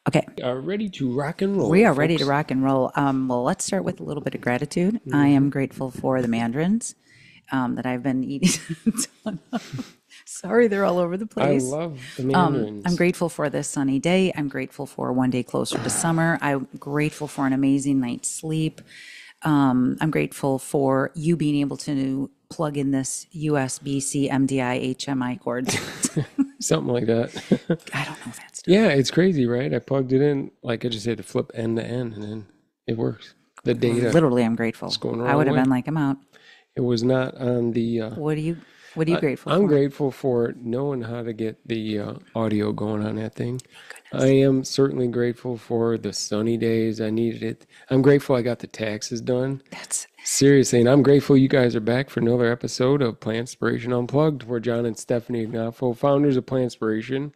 Okay, Are ready to rock and roll, we are ready to folks. rock and roll. Well, let's start with a little bit of gratitude. I am grateful for the mandarins that I've been eating. a ton of. Sorry, they're all over the I place. love the I'm mandarins. grateful for this sunny day. I'm grateful for one day closer to summer. I'm grateful for an amazing night's sleep. I'm grateful for you being able to plug in this USB-C MDI HMI cord. Something like that. I don't know if that's doing. Yeah, it's crazy, right? I plugged it in, like I just had to flip end to end, and then it works. The data Literally, I'm grateful. is going the I would wrong have way. been like, I'm out. It was not on the. What are you grateful I'm for? grateful for knowing how to get the audio going on that thing. I am certainly grateful for the sunny days. I needed it. I'm grateful I got the taxes done. That's Seriously, and I'm grateful you guys are back for another episode of Plantspiration Unplugged. We're John and Stefanie Ignoffo, founders of Plantspiration,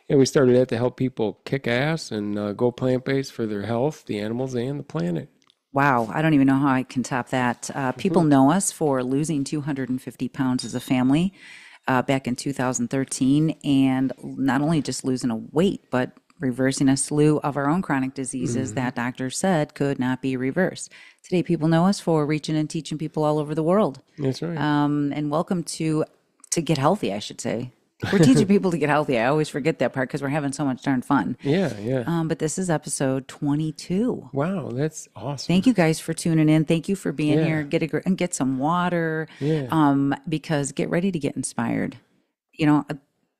and we started that to help people kick ass and go plant-based for their health, the animals, and the planet. wow. I don't even know how I can top that. People know us for losing 250 pounds as a family back in 2013, and not only just losing a weight, but reversing a slew of our own chronic diseases that doctors said could not be reversed. Today, people know us for reaching and teaching people all over the world. That's right. And welcome to get healthy, I should say. We're teaching people to get healthy. I always forget that part because we're having so much darn fun. Yeah, yeah. But this is episode 22. Wow, that's awesome. Thank you guys for tuning in. Thank you for being Yeah. here. Get some water. Yeah. Because get ready to get inspired. You know,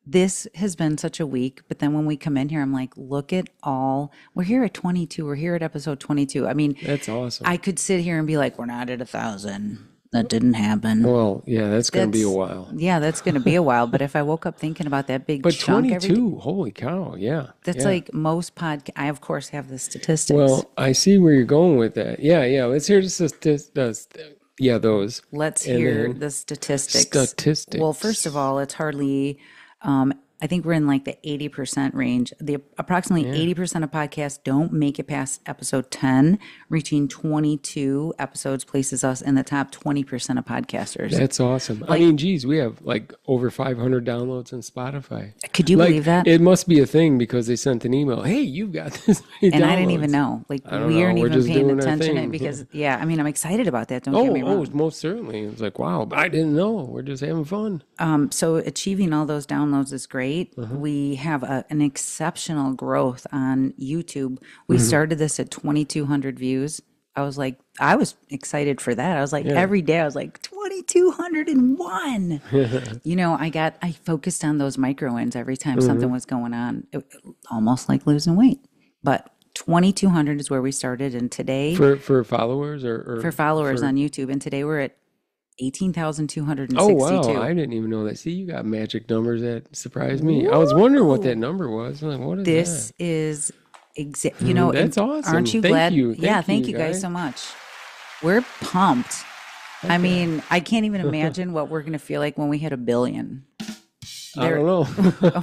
this has been such a week, but then when we come in here, I'm like, look at all. We're here at 22. We're here at episode 22. I mean, That's awesome. I could sit here and be like, we're not at 1,000. That didn't happen. Well, yeah, that's going to be a That's- while. Yeah, that's going to be a while. But if I woke up thinking about that big But chunk every day, 22, holy cow, yeah. that's yeah. like most I of course have the statistics. Well, I see where you're going with that. Yeah, yeah. Let's hear yeah, those. Let's And hear then the statistics. statistics. Well, first of all, it's hardly. I think we're in like the 80% range. The approximately 80% of podcasts don't make it past episode 10. Reaching 22 episodes places us in the top 20% of podcasters. That's awesome. I mean, geez, we have like over 500 downloads on Spotify. Could you Like, believe that? it must be a thing because they sent an email. Hey, you've got this many And I didn't downloads." even know. Like I don't we know. aren't We're even just paying doing our attention to thing. it because yeah, I mean I'm excited about that. Don't get me Oh, wrong. most certainly. It's like, wow, but I didn't know. We're just having fun. So achieving all those downloads is great. Uh-huh. We have an exceptional growth on YouTube. We Mm-hmm. started this at 2,200 views. I was excited for that. I was like, every day I was like, 2,201. You know, I focused on those micro wins every time Mm-hmm. something was going on, almost like losing weight. But 2,200 is where we started. And today, For followers or for followers for- on YouTube, and today we're at Oh, 18,262. wow. I didn't even know that. See, you got magic numbers that surprised me. I was wondering what that number was. I'm like, what is This that? is you know, That's awesome. aren't you Thank glad? you. Yeah, thank you, you guys guys. so much. We're pumped. I mean, I can't even imagine what we're going to feel like when we hit 1 billion. I don't know.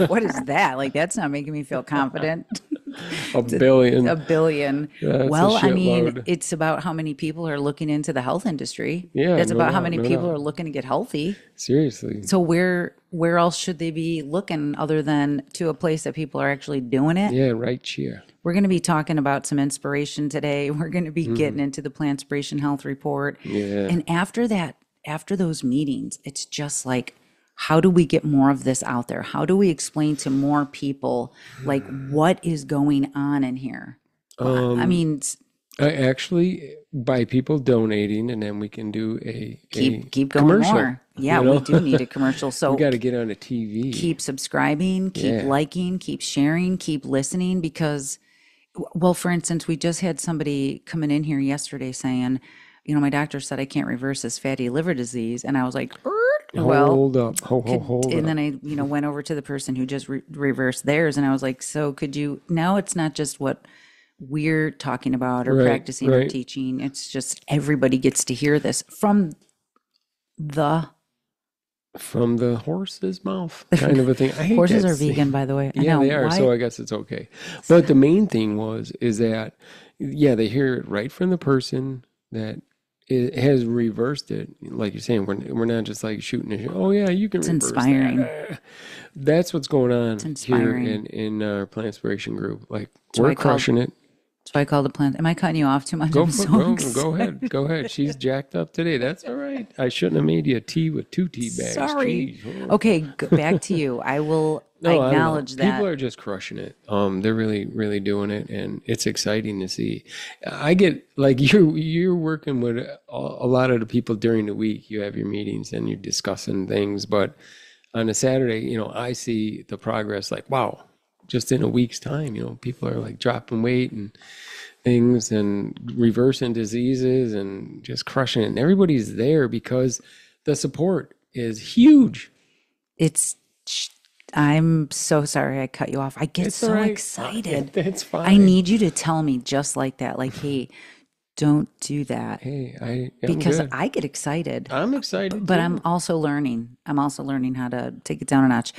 What is that? Like, that's not making me feel confident. A billion. 1 billion. That's a Well, I mean, shitload. it's about how many people are looking into the health industry. Yeah, It's no about how doubt, many no people doubt. are looking to get healthy. Seriously. So where else should they be looking other than to a place that people are actually doing it? Yeah, right here. We're going to be talking about some inspiration today. We're going to be getting into the Plantspiration Health Report. Yeah. And after that, after those meetings, it's just like, how do we get more of this out there? How do we explain to more people, like, what is going on in here? I mean, Actually, by people donating, and then we can do a keep going commercial, more. Yeah, you know? we do need a commercial. So We got to get on a TV. keep subscribing, keep Yeah. liking, keep sharing, keep listening because, well, for instance, we just had somebody coming in here yesterday saying, you know, my doctor said I can't reverse this fatty liver disease. And I was like, well, Hold up. Hold and up. then I, you know, went over to the person who just reversed theirs. And I was like, so could you, now it's not just what we're talking about or Right, practicing or right. teaching. It's just everybody gets to hear this from the From the horse's mouth, kind of a thing. I hate horses that are saying. vegan, by the way. I Yeah, know. they are. Why- So I guess it's okay. But the main thing is that, yeah, they hear it right from the person that it has reversed it. Like you're saying, we're not just like shooting a shot. Oh yeah, you can It's reverse inspiring. that. That's what's going on It's here inspiring. in our Plantspiration group. Like That's why we're I called. crushing it. That's why I called the plant. Am I cutting you off too much? Go I'm for so go ahead. excited. Go ahead. She's jacked up today. That's all right. I shouldn't have made you a tea with 2 tea bags. Sorry. Jeez. Oh. Okay, back to you. I No, I don't know. acknowledge People that. are just crushing it. They're really, really doing it, and it's exciting to see. I get like you're working with a lot of the people during the week. You have your meetings and you're discussing things, but on a Saturday, I see the progress. Like, wow, just in a week's time, people are like dropping weight and things and reversing diseases and just crushing it. And everybody's there because the support is huge. It's. I'm so sorry I cut you off. I get It's all so right. excited. That's I fine. need you to tell me just like that. Like, hey, don't do that. Hey, I'm Because good. I get excited. I'm excited But I'm too. also learning. I'm also learning how to take it down a notch.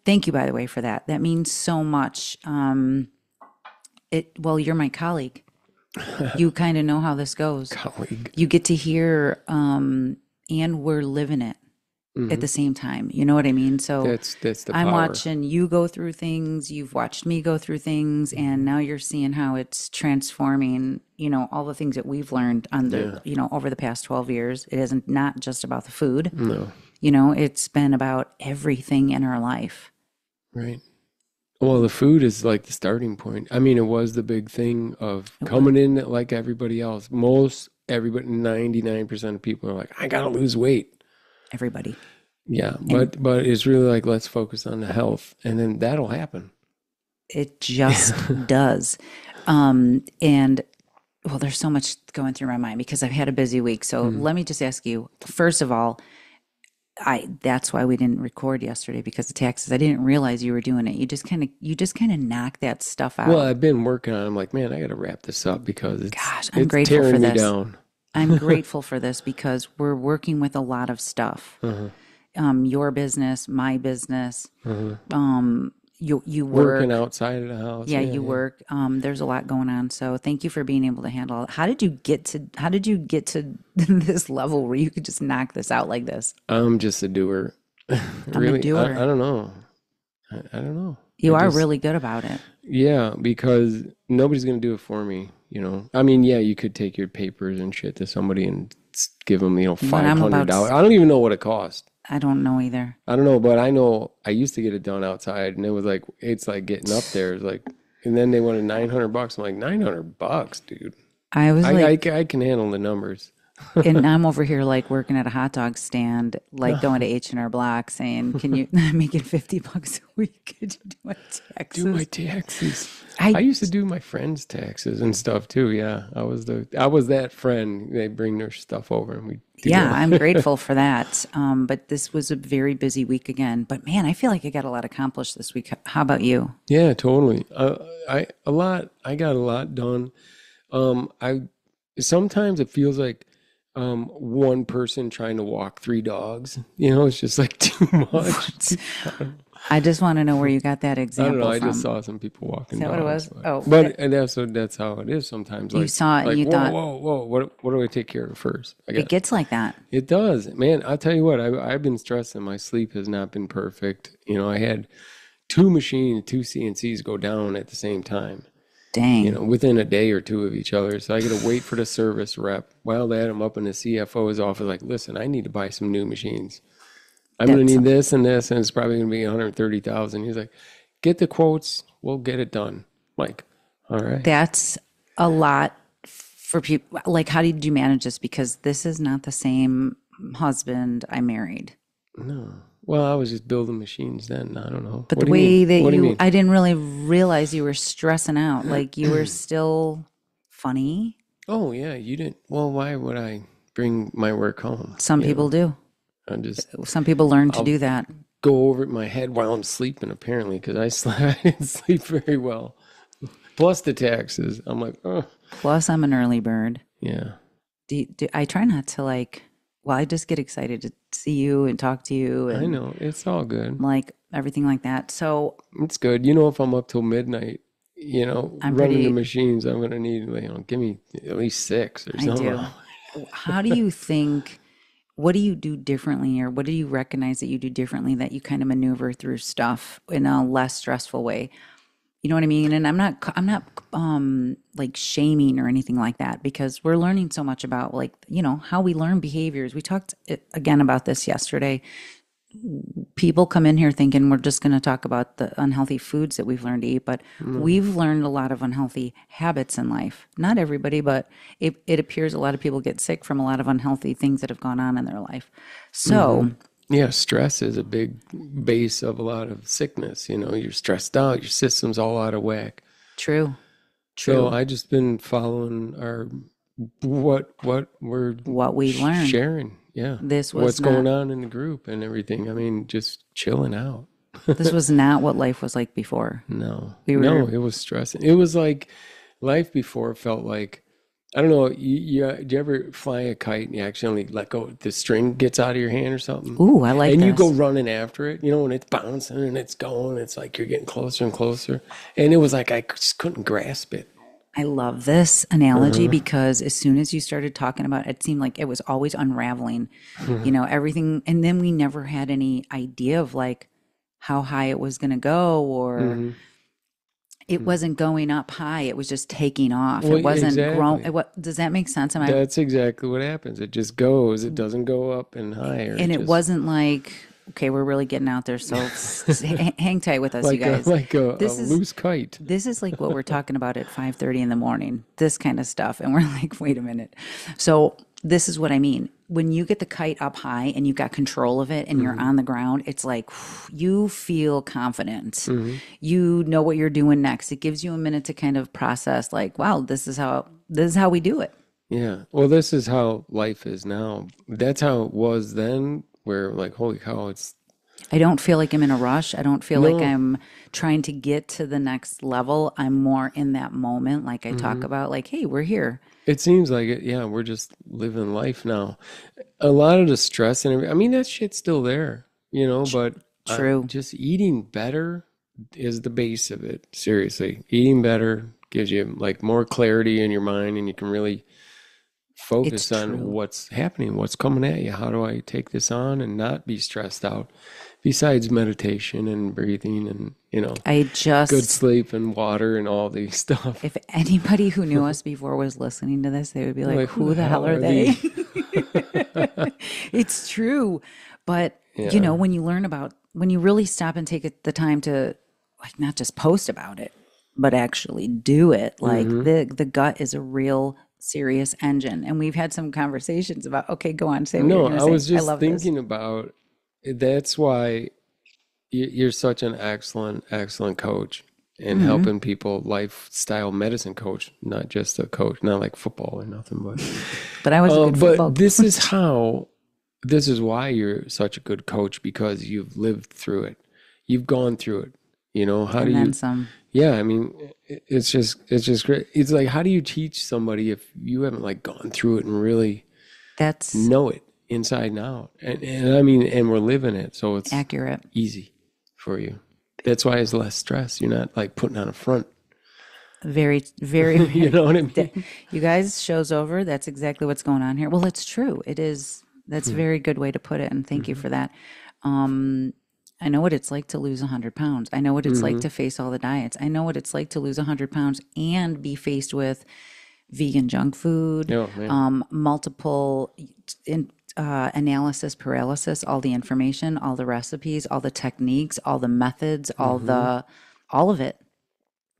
Thank you, by the way, for that. That means so much. Well, you're my colleague. You kind of know how this goes. Colleague. You get to hear, and we're living it at the same time. You know what I mean? So That's the I'm power. watching you go through things. You've watched me go through things, and now you're seeing how it's transforming. All the things that we've learned over the past 12 years. It isn't not just about the food. No, It's been about everything in our life. right. Well, the food is like the starting point. I mean, it was the big thing of coming in like everybody else. Everybody, 99% of people are like, I gotta lose weight. Everybody. Yeah, And but it's really like let's focus on the health, and then that'll happen. it just does. And well, there's so much going through my mind because I've had a busy week. So let me just ask you, first of all, that's why we didn't record yesterday because of taxes. I didn't realize you were doing it. You just kind of knock that stuff Well, out. I've been working on. I'm like, man, I got to wrap this up because Gosh, I'm it's grateful for tearing me this. down. I'm grateful for this because we're working with a lot of stuff. Your business, my business. You Working work. outside of the house. Yeah, Yeah, you yeah. work. There's a lot going on. So thank you for being able to handle it. How did you get to this level where you could just knock this out like this? I'm just a doer. I'm a Really, I doer. don't know. I don't know. You I are just really good about it. Yeah, because nobody's gonna do it for me. I mean, yeah, you could take your papers and shit to somebody and give them, But I'm about, $500. I don't even know what it costs. I don't know either. I don't know, but I know I used to get it done outside, and it was like it's like getting up there. It's like, and then they wanted $900. I'm like, $900, dude. I was I, I, like, ca- I can handle the numbers. and I'm over here like working at a hot dog stand, like going to H&R Block saying, can you make it $50 a week? Could you do my Do my taxes? taxes. I, I used to do my friends' taxes and stuff too. Yeah, I was that friend. They bring their stuff over and we do yeah, it. I'm grateful for that. But this was a very busy week again. But man, I feel like I got a lot accomplished this week. How about you? Yeah, totally. I got a lot done. I sometimes it feels like one person trying to walk three dogs. It's just like too much. What? I just want to know where you got that I don't know. example I just from. saw some people walking Is that what it dogs, was? Oh, but and that's how it is sometimes. you Like saw it and like you whoa thought whoa whoa. What do I take care of first? it gets like that. It does, man. I'll tell you what. I've been stressing. My sleep has not been perfect. I had two machines, two CNCs go down at the same time. Dang. Within a day or two of each other. So I got to wait for the service rep. While that, I'm up in the CFO's office, like, listen, I need to buy some new machines. I'm going to That's need this and this, and it's probably going to be 130,000. He's like, get the quotes, we'll get it done. Like, all right. that's a lot for people. Like, how did you manage this? Because this is not the same husband I married. No. Well, I was just building machines then. I don't know. But What the do you mean? way that What do you mean? I didn't really realize you were stressing out. Like you were still funny. Oh, yeah, you didn't. Well, why would I bring my work home? Some people do. I just Some people learn to do that. go over it in my head while I'm sleeping, apparently, because I didn't sleep very well. Plus the taxes. I'm like, oh, Plus, I'm an early bird. yeah. I try not to I just get excited to see you and talk to you I and know. It's all good. like everything like that. So It's good. If I'm up till midnight, I'm running the pretty, machines, I'm going to need, give me at least six or I something. do. How do you think, what do you do differently, or what do you recognize that you do differently that you kind of maneuver through stuff in a less stressful way? You know what I mean? And I'm not like shaming or anything like that, because we're learning so much about, like, how we learn behaviors. We talked again about this yesterday. People come in here thinking we're just going to talk about the unhealthy foods that we've learned to eat, but we've learned a lot of unhealthy habits in life. Not everybody, but it appears a lot of people get sick from a lot of unhealthy things that have gone on in their life. So, Yeah, stress is a big base of a lot of sickness. You're stressed out, your system's all out of whack. true, So true. I just been following our what we're What we learned. sharing. Yeah. This was What's going not, on in the group and everything. I mean, just chilling out. this was not what life was like before. No. We No, were, it was stressing. It was like life before felt like, I don't know, do you ever fly a kite and you accidentally let go, the string gets out of your hand or something? ooh, I like And you go this. running after it, and it's bouncing and it's going. It's like you're getting closer and closer. And it was like I just couldn't grasp it. I love this analogy because as soon as you started talking about it, it seemed like it was always unraveling, everything. And then we never had any idea of like how high it was going to go, or it wasn't going up high. It was just taking off. Well, It wasn't growing. exactly. What does that make sense? Am I, That's exactly what happens. It just goes. It doesn't go up and higher. and It it just wasn't like, okay, we're really getting out there. So hang tight with us, you like a guys. like a This is loose kite. This is like what we're talking about at 5:30 in the morning, this kind of stuff. And we're like, wait a minute. So this is what I mean. When you get the kite up high and you've got control of it and you're on the ground, it's like you feel confident. You know what you're doing next. It gives you a minute to kind of process, like, wow, this is how we do it. Yeah. Well, this is how life is now. That's how it was then, where like, holy cow, it's I don't feel like I'm in a rush. I don't feel like no. I'm trying to get to the next level. I'm more in that moment, like I talk about, like, hey, we're here. It seems like it. Yeah, we're just living life now. A lot of the stress and I mean, that shit's still there, but True. just eating better is the base of it. Seriously. Eating better gives you like more clarity in your mind and you can really It's focus on true. what's happening, what's coming at you. How do I take this on and not be stressed out? Besides meditation and breathing and, I good just sleep and water and all these stuff. If anybody who knew us before was listening to this, they would be like, Like, who who the the hell hell are are they? these? It's true. But, Yeah. when you really stop and take the time to, like, not just post about it, but actually do it, like, the gut is a real serious engine. And we've had some conversations about, okay, go on, say what you're No, going to I say. was I just love this. thinking about that's why you're such an excellent, excellent coach and helping people, lifestyle medicine coach, not just a coach, not like football or nothing, but But I was a good football. but this is why you're such a good coach because you've lived through it. You've gone through it. How do And then you some. yeah, I mean it's just great. It's like how do you teach somebody if you haven't like gone through it and really That's know it inside and out? And I mean and we're living it, so it's accurate. easy for you. That's why it's less stress. You're not like putting on a front. Very, very, You know what I very. mean? You guys, show's over. That's exactly what's going on here. Well, it's true. It is. That's a very good way to put it, and thank you for that. I know what it's like to lose 100 pounds. I know what it's like to face all the diets. I know what it's like to lose 100 pounds and be faced with vegan junk food, Oh man. multiple analysis paralysis, all the information, all the recipes, all the techniques, all the methods, all of it.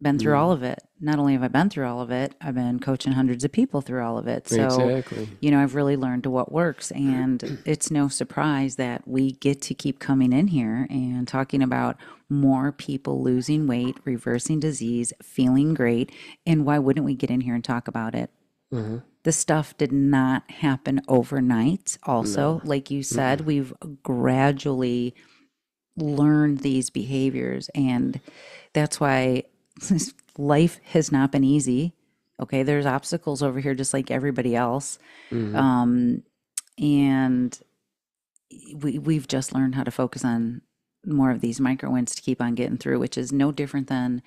Been through all of it. Not only have I been through all of it, I've been coaching hundreds of people through all of it. So, Exactly. I've really learned to what works. And it's no surprise that we get to keep coming in here and talking about more people losing weight, reversing disease, feeling great. And why wouldn't we get in here and talk about it? The stuff did not happen overnight. Also, like you said, we've gradually learned these behaviors. And that's why life has not been easy. Okay, there's obstacles over here just like everybody else. And we've just learned how to focus on more of these micro wins to keep on getting through, which is no different than,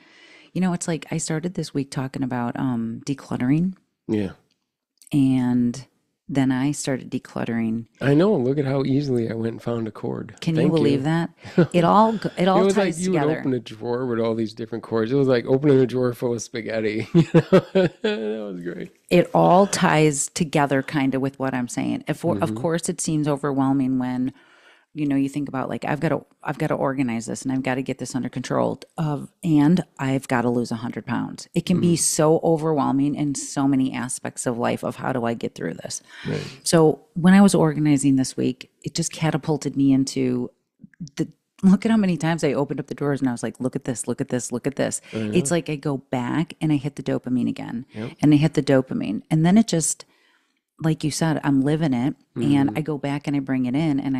it's like I started this week talking about decluttering, Yeah. and then I started decluttering. I know. Look at how easily I went and found a cord. Can you Thank believe you. that? It It all was like ties you would together. open a drawer with all these different cords. It was like opening a drawer full of spaghetti. That was great. It all ties together kind of with what I'm saying. Of Hmm. course, it seems overwhelming when, you think about like I've got to organize this and I've got to get this under control and I've got to lose 100 pounds. It can be Mm, so overwhelming in so many aspects of life of how do I get through this. right. So when I was organizing this week, it just catapulted me into the look at how many times I opened up the drawers and I was like, look at this, look at this, look at this. I It's know. like I go back and I hit the dopamine again Yep. and I hit the dopamine. And then it just, like you said, I'm living it and Hmm. I go back and I bring it in and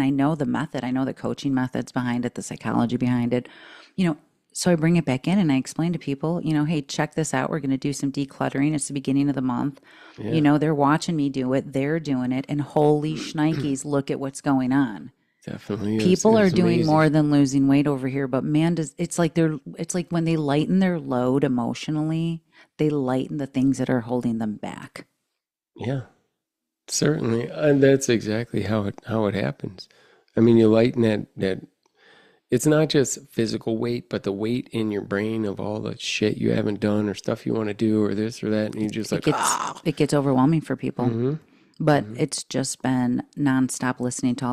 I know the method. I know the coaching methods behind it, the psychology behind it, you know. So I bring it back in and I explain to people, hey, check this out. We're going to do some decluttering. It's the beginning of the month. Yeah. They're watching me do it. They're doing it. And holy shnikes, look at what's going on. Definitely is. People are It's doing amazing. more than losing weight over here, but man, it's like when they lighten their load emotionally, they lighten the things that are holding them back. Yeah, certainly. And that's exactly how it happens. I mean, you lighten that it's not just physical weight, but the weight in your brain of all the shit you haven't done or stuff you want to do or this or that, and you just like, ah. It gets overwhelming for people. Hmm. But Hmm. it's just been nonstop listening to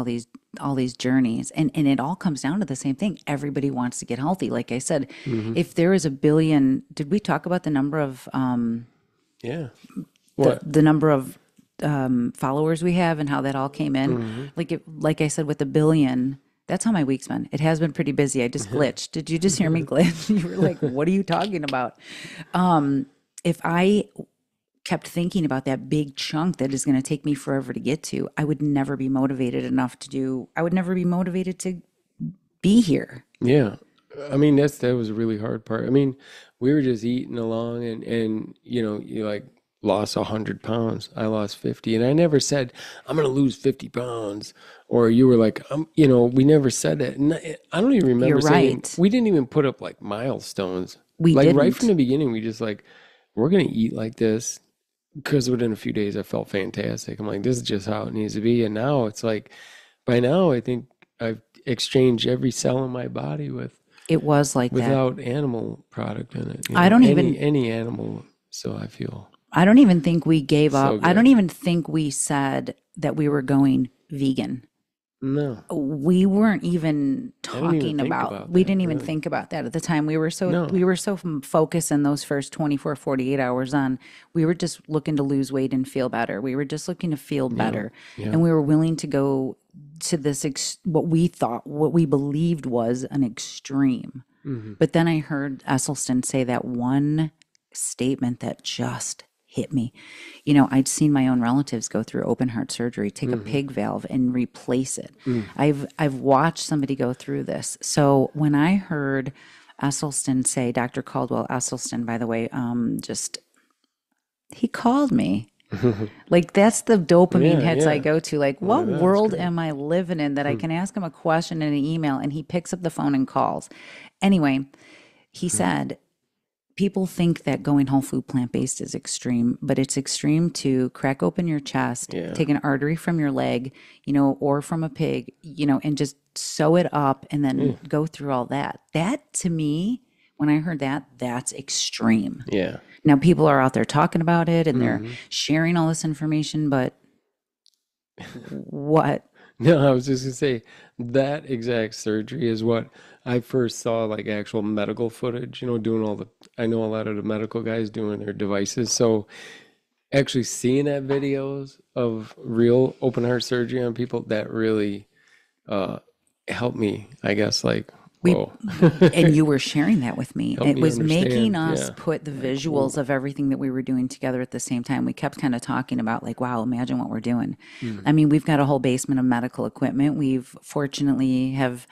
all these journeys. And it all comes down to the same thing. Everybody wants to get healthy. Like I said, Hmm. if there is a billion, did we talk about the number of Yeah. the What? the number of followers we have and how that all came in? Hmm. Like I said, with the billion, that's how my week's been. It has been pretty busy. I just glitched. Did you just hear me glitch? You were like, "What are you talking about?" If I kept thinking about that big chunk that is going to take me forever to get to, I would never be motivated enough to do. I would never be motivated to be here. Yeah. I mean, that was a really hard part. I mean, we were just eating along and you like lost 100 pounds. I lost 50. And I never said, I'm gonna lose 50 pounds. Or you were like, we never said that. And I don't even You're remember saying right. we didn't even put up like milestones. We Like right from didn't. the beginning, we just like, we're gonna eat like this. Because within a few days I felt fantastic. I'm like, this is just how it needs to be. And now it's like by now I think I've exchanged every cell in my body It was like that. without animal product in it, I don't any even. any animal. So I feel I don't even think we gave up. so I don't good. even think we said that we were going vegan. No, We weren't even I didn't even talking think about, about we that didn't even really. think about that at the time. No. We were so focused in those first 24, 48 hours on, we were just looking to lose weight and feel better. We were just looking to feel Yeah. better. Yeah. And we were willing to go to this, what we believed was an extreme. Hmm. But then I heard Esselstyn say that one statement that just hit me. I'd seen my own relatives go through open heart surgery, take a Hmm. pig valve and replace it. Mm. I've watched somebody go through this. So when I heard Esselstyn say, Dr. Caldwell Esselstyn, by the way, just he called me. Like that's the dopamine Yeah. hits I Yeah. go to. Like, Well, what that's world great. am I living in that I can ask him a question in an email and he picks up the phone and calls? Anyway, he said, people think that going whole food plant based is extreme, but it's extreme to crack open your chest, Yeah. take an artery from your leg, or from a pig, and just sew it up and then go through all that. That to me, when I heard that, that's extreme. Yeah. Now people are out there talking about it and they're Hmm. sharing all this information, but what? No, I was just gonna say that exact surgery is what I first saw like actual medical footage, doing all the I know a lot of the medical guys doing their devices. So actually seeing that videos of real open heart surgery on people, that really uh helped me, I guess, like, We whoa. and you were sharing that with me. Helped It me was making understand. us Yeah. put the Like, visuals whoa. of everything that we were doing together at the same time. We kept kind of talking about like, wow, imagine what we're doing. Mm. I mean, we've got a whole basement of medical equipment. We've fortunately have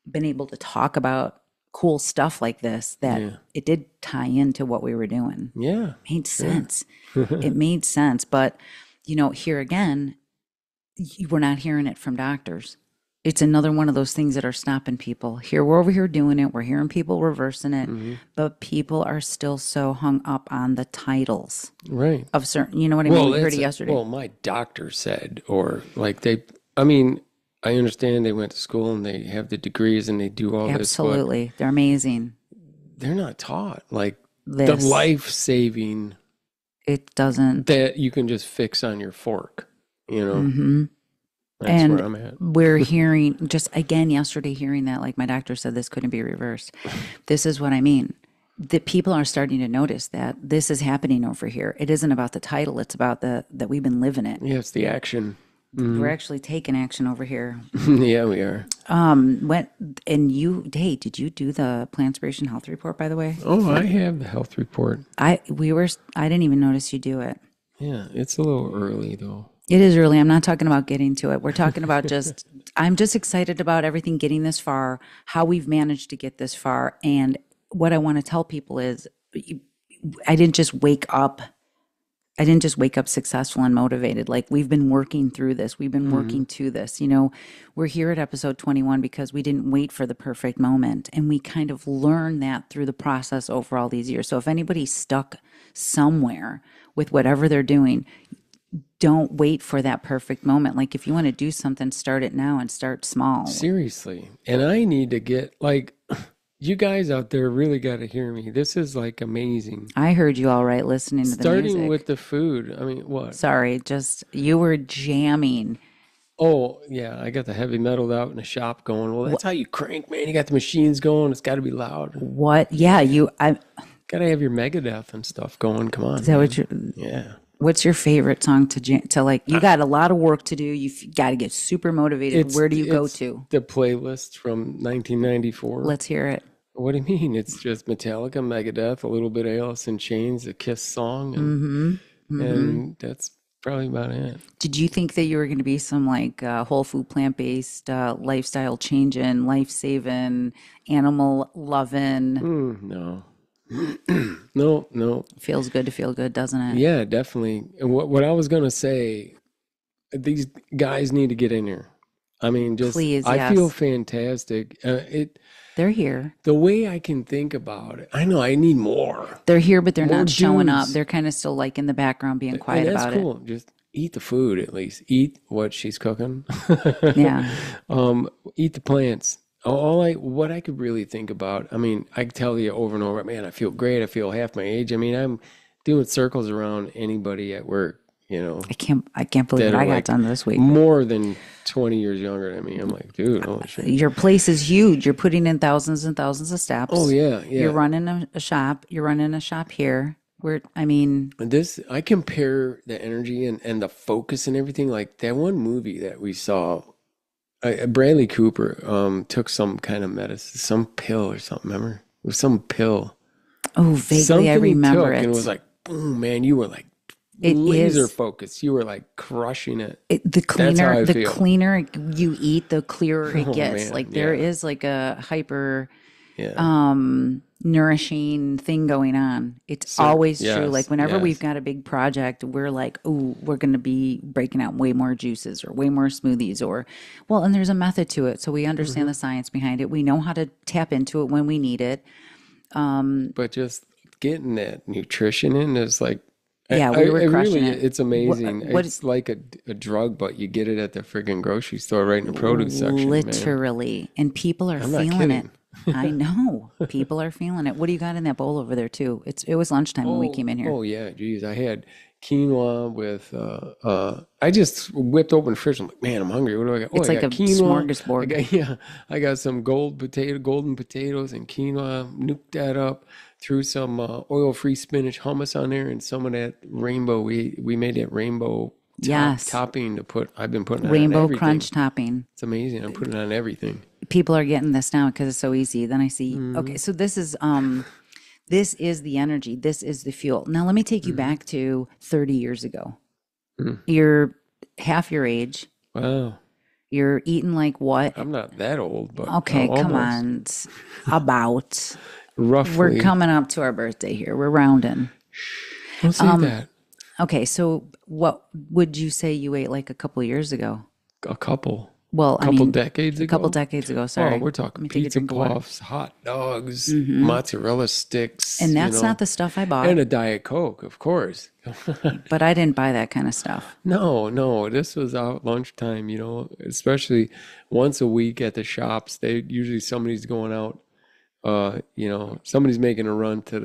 been able to talk about cool stuff like this that Yeah. it did tie into what we were doing. Yeah. Made Sure. sense. It made sense. But, here again, we're not hearing it from doctors. It's another one of those things that are stopping people. Here, we're over here doing it. We're hearing people reversing it, but people are still so hung up on the titles Right. of certain, you know what I mean? We heard it yesterday. Well, my doctor said, or like I mean, I understand they went to school and they have the degrees and they do all this, but Absolutely. They're amazing. they're not taught like the This, life-saving it doesn't. that you can just fix on your fork, you know? Hmm. That's And where I'm at. we're hearing, just again yesterday, hearing that, like my doctor said, this couldn't be reversed. This is what I mean. The people are starting to notice that this is happening over here. It isn't about the title. It's about that we've been living it. Yeah, it's the action. We're actually taking action over here. Yeah, we are. Hey, did you do the Plantspiration health report, by the way? Oh, I have the health report. I didn't even notice you do it. Yeah, it's a little early though. It is early. I'm not talking about getting to it. We're talking about I'm just excited about everything getting this far, how we've managed to get this far. And what I want to tell people is I didn't just wake up. I didn't just wake up successful and motivated. Like we've been working through this. We've been working to this. You know, we're here at episode 21 because we didn't wait for the perfect moment. And we kind of learned that through the process over all these years. So if anybody's stuck somewhere with whatever they're doing, don't wait for that perfect moment. Like if you want to do something, start it now and start small. Seriously. And I need to get like you guys out there really got to hear me. This is like amazing. I heard you all right listening to the music. Starting with the food. I mean, what? Sorry, just you were jamming. Oh, yeah. I got the heavy metal out in the shop going. Well, that's how you crank, man. You got the machines going. It's got to be loud. What? Yeah, Got to have your Megadeth and stuff going. Come on. Is that what Yeah. What's your favorite song to like? You got a lot of work to do. You've got to get super motivated. Where do you go to? The playlist from 1994. Let's hear it. What do you mean? It's just Metallica, Megadeth, a little bit of Alice in Chains, a Kiss song, and that's probably about it. Did you think that you were going to be some like whole food, plant-based, lifestyle changing, life-saving, animal loving? No. No. Feels good to feel good, doesn't it? Yeah, definitely. And what I was gonna say, these guys need to get in here. I mean, just Please, I yes. feel fantastic. They're here. The way I can think about it, I know I need more. They're here, but they're More not showing up. dudes. They're kind of still like in the background being quiet And that's about cool. Just eat the food at least. Eat what she's cooking. it. Yeah. Eat the plants. What I could really think about, I mean, I can tell you over and over, man, I feel great. I feel half my age. I mean, I'm doing circles around anybody at work, you know. I can't believe that what are I got like done this week. more than 20 years younger than me. I'm like, dude, holy shit. Your place is huge. You're putting in thousands and thousands of steps. Oh, yeah. You're running a shop. You're running a shop here. I compare the energy and the focus and everything. Like that one movie that we saw, Bradley Cooper took some kind of medicine, some pill or something. Remember? It was some pill. Oh, vaguely Something I remember he took, it. and it was like, boom, man, you were like It laser is. focused. You were like crushing it. The That's how I cleaner, feel. you eat, the clearer it Oh, gets. man, Like there yeah. is like a hyper Yeah. nourishing thing going on. It's always true. yes, Like whenever yes. we've got a big project, we're like, oh, we're going to be breaking out way more juices or way more smoothies and there's a method to it. So we understand the science behind it. We know how to tap into it when we need it. But just getting that nutrition in is like, Yeah, we were crushing it. It's amazing. What- It's like a drug, but you get it at the friggin' grocery store right in the produce section, man. Literally. And people are I'm not feeling it. kidding. I know. People are feeling it. What do you got in that bowl over there too? It was lunchtime when we came in here. Oh yeah, geez. I had quinoa with I just whipped open the fridge. I'm like, man, I'm hungry. What do I got? It's I like got a quinoa. smorgasbord. I got some golden potatoes and quinoa. Nuked that up. Threw some oil-free spinach hummus on there and some of that rainbow. We made that rainbow Yes. topping to put. I've been putting it on Rainbow everything. crunch topping. It's amazing. I'm putting it on everything. People are getting this now because it's so easy. Then I see, Mm-hmm. okay, so this is the energy. This is the fuel. Now let me take Mm-hmm. you back to 30 years ago. Mm. You're half your age. Wow. You're eating like what? I'm not that old, but Okay, come almost. on. About. Roughly. We're coming up to our birthday here. We're rounding. Don't say that. Okay, so what would you say you ate like a couple years ago? A couple. Well, I Couple mean, decades a couple ago. decades ago, Oh, sorry. we're Let talking me take a pizza drink of water. puffs, hot dogs, mozzarella sticks, And you that's not know, the stuff I bought, and a Diet Coke, of course. but I didn't buy that kind of stuff. No, no, this was out lunchtime, you know, especially once a week at the shops. They usually somebody's going out, you know, somebody's making a run to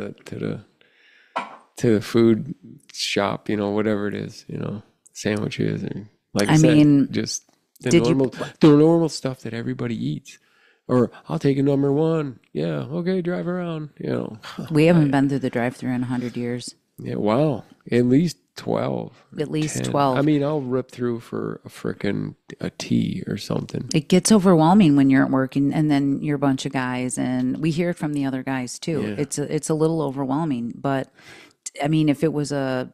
the food shop, you know, whatever it is, you know, sandwiches and like I I said, mean, just did you? the normal stuff that everybody eats. Or I'll take a number one. Yeah, okay, drive around, you know. We haven't been through the drive-through in 100 years. Yeah, wow. At least 12 or At least 10. I 12. mean, I'll rip through for a frickin' a tea or something. It gets overwhelming when you're at work and then you're a bunch of guys, and we hear it from the other guys too. Yeah. It's a little overwhelming, but I mean, if it was a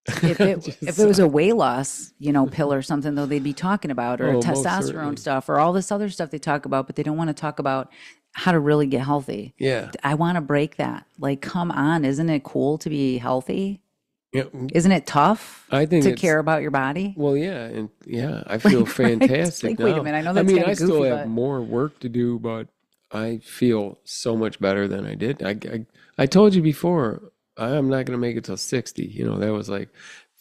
if it Just, was a weight loss, pill or something, though, they'd be talking about, or oh, most testosterone certainly. stuff, or all this other stuff they talk about, but they don't want to talk about how to really get healthy. Yeah. I want to break that. Like, come on, isn't it cool to be healthy? Yeah. Isn't it tough I think to it's, care about your body? well, yeah. And yeah, I feel Right? fantastic Like, wait a now. minute, I know I that's mean, kind I of still goofy, have but more work to do, but I feel so much better than I did. I told you before, I'm not going to make it till 60. You know, that was like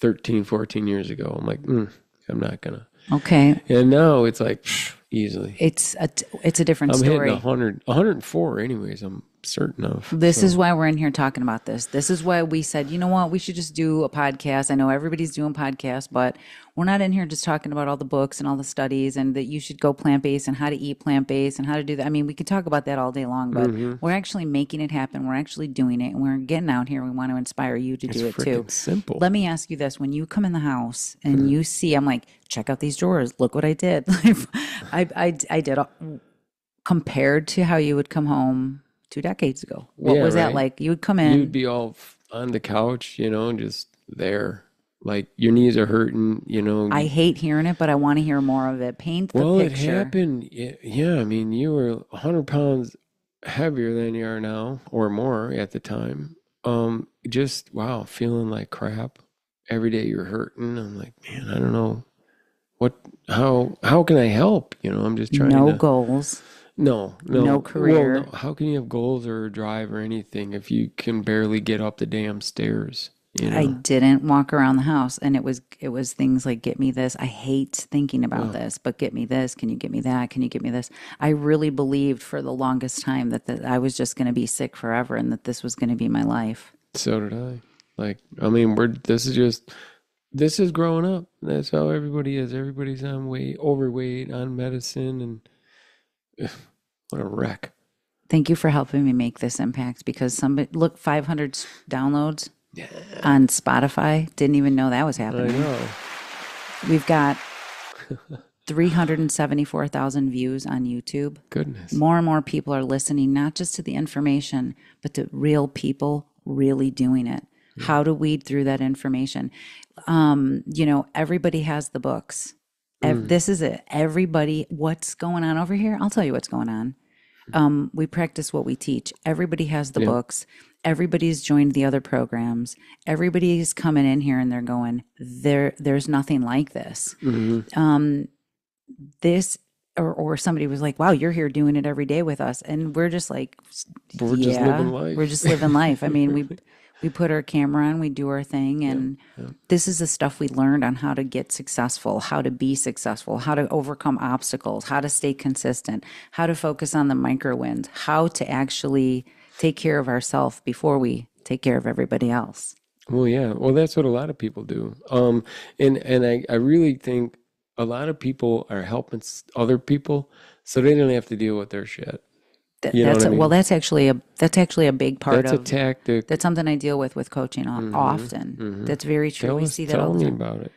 13, 14 years ago. I'm like, I'm not going to. okay. And now it's like easily. It's a different I'm hitting story. 104 anyways, I'm certain of. This So, is why we're in here talking about this. This is why we said, you know what, we should just do a podcast. I know everybody's doing podcasts, but we're not in here just talking about all the books and all the studies and that you should go plant-based and how to eat plant-based and how to do that. I mean, we could talk about that all day long, but we're actually making it happen. We're actually doing it, and we're getting out here. We want to inspire you to it's do it too. freaking simple. Let me ask you this. When you come in the house and you see, I'm like, check out these drawers. Look what I did. I did compared to how you would come home 2 decades ago. What Yeah, was that right. like? You would come in. You'd be all on the couch, you know, just there. Like your knees are hurting, you know. I hate hearing it, but I want to hear more of it. Paint the Well, it picture. happened. Yeah, I mean, you were 100 pounds heavier than you are now, or more at the time. Just wow, feeling like crap. Every day you're hurting. I'm like, man, I don't know what, how can I help? You know, I'm just trying No to. goals, No, no no. career. Well, no. How can you have goals or a drive or anything if you can barely get up the damn stairs? You I know? didn't walk around the house, and it was things like, get me this. I hate thinking about this, but get me this. Can you get me that? Can you get me this? I really believed for the longest time that I was just going to be sick forever, and that this was going to be my life. So did I. Like, I mean, this is growing up. That's how everybody is. Everybody's on weight, overweight, on medicine, and what a wreck. Thank you for helping me make this impact, because somebody, look, 500 downloads Yeah, on Spotify. Didn't even know that was I happening. know. We've got 374,000 views on YouTube. Goodness. More and more people are listening, not just to the information, but to real people really doing it. How to weed through that information. Everybody has the books. This is it. Everybody, what's going on over here? I'll tell you what's going on. We practice what we teach. Everybody has the Yeah. books. Everybody's joined the other programs. Everybody's coming in here and they're going, there's nothing like this. This, or somebody was like, wow, you're here doing it every day with us. And we're just like, We're just living life. we're just living life. I mean, we put our camera on, we do our thing, and this is the stuff we learned on how to get successful, how to be successful, how to overcome obstacles, how to stay consistent, how to focus on the micro wins, how to actually take care of ourselves before we take care of everybody else. Well, yeah. Well, that's what a lot of people do. And I really think a lot of people are helping other people so they don't have to deal with their shit. You know what I mean? Well, that's actually a big part That's a of tactic. that's something I deal with coaching often. That's very true. We see that all Tell the me time. about it.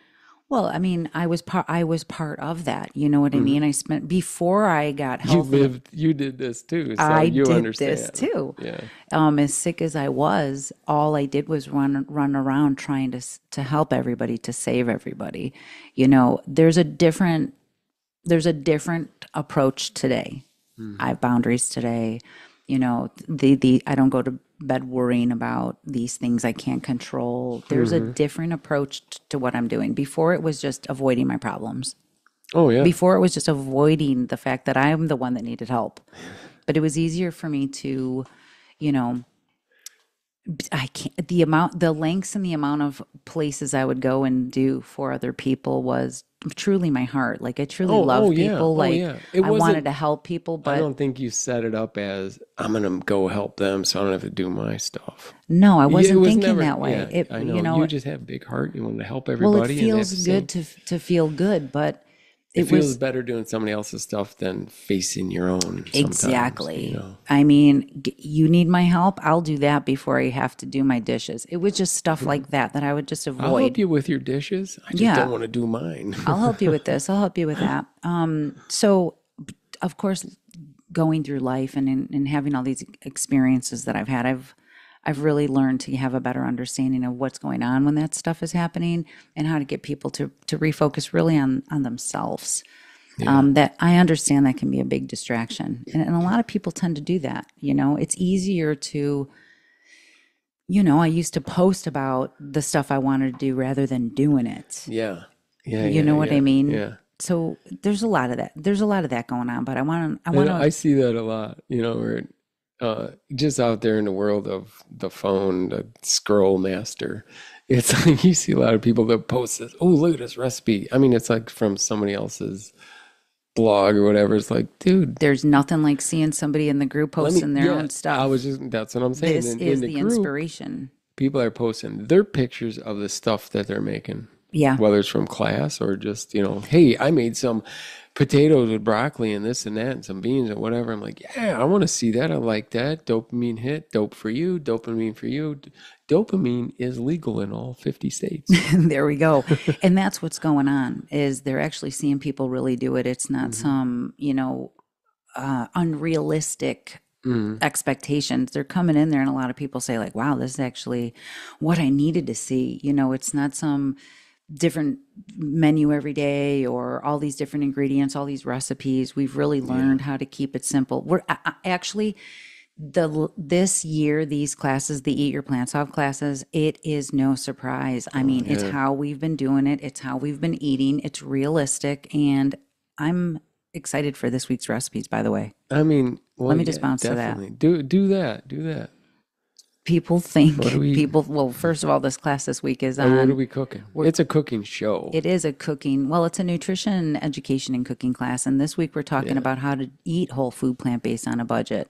Well, I mean, I was part of that. You know what I mean? I spent, before I got healthy, You did this too, so I you did understand. this too. Yeah. As sick as I was, all I did was run around trying to help everybody, to save everybody. There's a different approach today. I have boundaries today. I don't go to bed worrying about these things I can't control. There's a different approach to what I'm doing. Before, it was just avoiding my problems. Oh yeah. Before it was just avoiding the fact that I'm the one that needed help. But it was easier for me to, you know, I can't, the lengths and the amount of places I would go and do for other people was truly my heart. Like I truly Oh love yeah. people. Oh Like yeah. It I wanted wasn't. to help people, I but don't think you set it up as I'm gonna go help them, so I don't have to do my stuff. no, I Yeah, it wasn't was thinking never. that way. Yeah, It, I you know. know, You just have a big heart. You want to help well, it everybody, and feels that's the good same. to feel good, but It it feels was better doing somebody else's stuff than facing your own sometimes. You exactly. know. I mean, you need my help, I'll do that before I have to do my dishes. It was just stuff like that that I would just I'll help avoid. you with your dishes. I just Yeah, don't want to do mine. I'll help you with this. I'll help you with that. So of course, going through life and having all these experiences that I've had, I've really learned to have a better understanding of what's going on when that stuff is happening and how to get people to refocus really on themselves. Yeah. That I understand that can be a big distraction. And a lot of people tend to do that. You know, it's easier to, I used to post about the stuff I wanted to do rather than doing it. Yeah. Yeah. You Yeah. know what I Yeah. mean? Yeah. So there's a lot of that. There's a lot of that going on, but I And want I to, see that a lot, where just out there in the world of the phone, the scroll master, it's like you see a lot of people that post this, oh, look at this recipe. I mean, it's like from somebody else's blog or whatever. It's like, dude, there's nothing like seeing somebody in the group posting their own stuff. that's what I'm saying. This In is the the group, inspiration. people are posting their pictures of the stuff that they're making, Yeah. whether it's from class or just, hey, I made some potatoes with broccoli and this and that and some beans and whatever. I'm like, yeah, I want to see that. I like that. Dopamine hit. Dope for you. Dopamine for you. Dopamine is legal in all 50 states. There we go. And that's what's going on is they're actually seeing people really do it. It's not Hmm. some, unrealistic Hmm. expectations. They're coming in there and a lot of people say like, wow, this is actually what I needed to see. It's not some different menu every day or all these different ingredients, all these recipes. We've really Yeah. learned how to keep it simple. We're actually this year, these classes, the Eat Your Plants Off classes, it is no surprise. I Oh, mean, it's yeah. how we've been doing it. It's how we've been eating. It's realistic. And I'm excited for this week's recipes, by the way. I mean, Let well, me just yeah, bounce to that. definitely. Do that. Do that. People What are think, we, well, first of all, this class this week is what are on, we cooking? It's a cooking show. it is a cooking, well, it's a nutrition, education, and cooking class. And this week we're talking Yeah. about how to eat whole food plant based on a budget.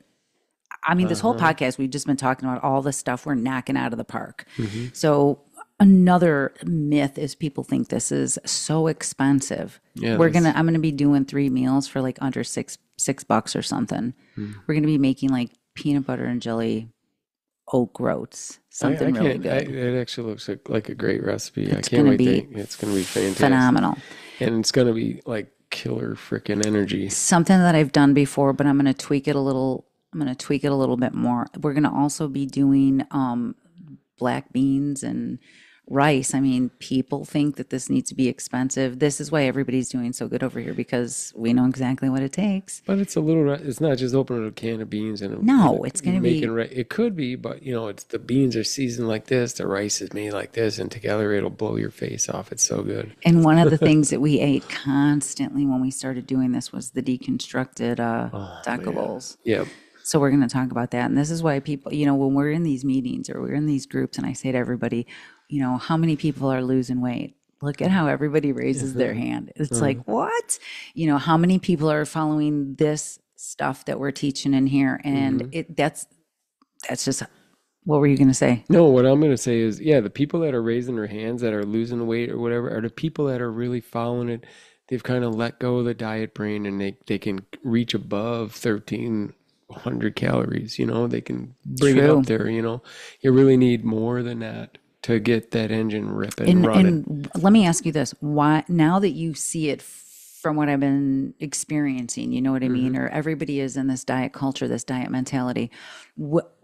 I mean, this whole Uh-huh. podcast, we've just been talking about all the stuff we're knocking out of the park. Hmm. So, another myth is people think this is so expensive. Yeah. I'm gonna be doing 3 meals for like under $6 or something. We're gonna be making like peanut butter and jelly oat groats, I something really can't. good. It actually looks like a great recipe. I It's can't gonna wait be it's gonna be fantastic, phenomenal. and it's gonna be like killer freaking energy. Something that I've done before, but I'm gonna tweak it a little. I'm gonna tweak it a little bit more. We're gonna also be doing black beans and rice. I mean, people think that this needs to be expensive. This is why everybody's doing so good over here because we know exactly what it takes. But it's it's not just opening a can of beans and No, it's going to making be, it could be, but it's the beans are seasoned like this, the rice is made like this, and together it'll blow your face off. It's so good. and one of the things that we ate constantly when we started doing this was the deconstructed Oh taco man. bowls. Yep. So we're going to talk about that. And this is why people, when we're in these meetings or we're in these groups and I say to everybody, how many people are losing weight? Look at how everybody raises their hand. It's like, what? How many people are following this stuff that we're teaching in here? And that's just, what were you going to say? No, what I'm going to say is, yeah, the people that are raising their hands that are losing weight or whatever are the people that are really following it. They've kind of let go of the diet brain and they can reach above 1,300 calories. They can bring it True. up there. You really need more than that to get that engine ripping, And, running. and let me ask you this. Why, now that you see it from what I've been experiencing, you know what I mean? Or everybody is in this diet culture, this diet mentality. What,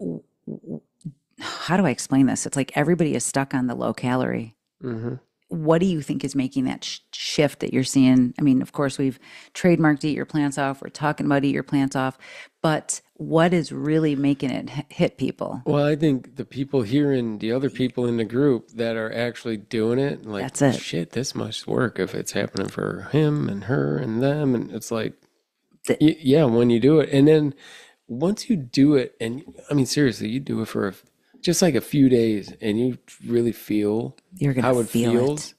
how do I explain this? It's like everybody is stuck on the low calorie. Hmm. what do you think is making that shift that you're seeing? I mean, of course, we've trademarked Eat Your Plants Off. We're talking about Eat Your Plants Off. But what is really making it hit people? Well, I think the people hearing the other people in the group that are actually doing it, like, That's it. shit, this must work if it's happening for him and her and them. And it's like, The- yeah, when you do it. And then once you do it, and I mean, seriously, you do it for just like a few days and you really feel You're going how to it feel feels. it.